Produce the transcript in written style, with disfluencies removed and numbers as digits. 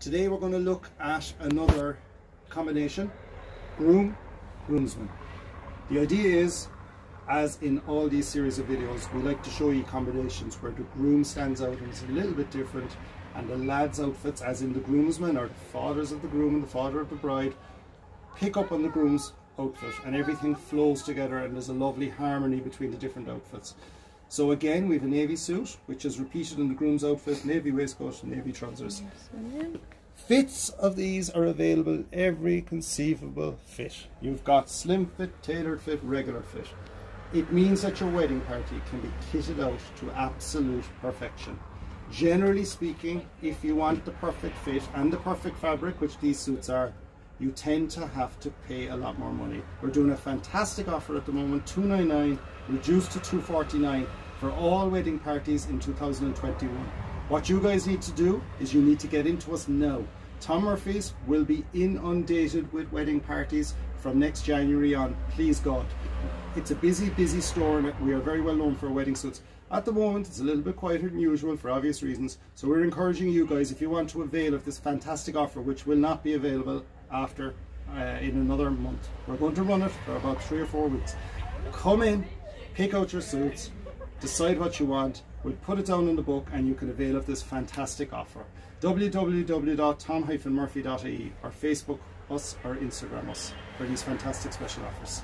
Today we're going to look at another combination, groom, groomsmen. The idea is, as in all these series of videos, we like to show you combinations where the groom stands out and is a little bit different, and the lads' outfits, as in the groomsmen, or the fathers of the groom and the father of the bride, pick up on the groom's outfit, and everything flows together and there's a lovely harmony between the different outfits. So again, we have a navy suit, which is repeated in the groom's outfit, navy waistcoat and navy trousers. Fits of these are available, every conceivable fit. You've got slim fit, tailored fit, regular fit. It means that your wedding party can be kitted out to absolute perfection. Generally speaking, if you want the perfect fit and the perfect fabric, which these suits are, you tend to have to pay a lot more money. We're doing a fantastic offer at the moment, $299, reduced to $249 for all wedding parties in 2021. What you guys need to do is you need to get into us now. Tom Murphy's will be inundated with wedding parties from next January on, please God. It's a busy store and we are very well known for our wedding suits. At the moment it's a little bit quieter than usual for obvious reasons, so we're encouraging you guys, if you want to avail of this fantastic offer, which will not be available after in another month. We're going to run it for about 3 or 4 weeks. Come in, pick out your suits, decide what you want, we'll put it down in the book and you can avail of this fantastic offer. www.tom-murphy.ie, or Facebook us or Instagram us for these fantastic special offers.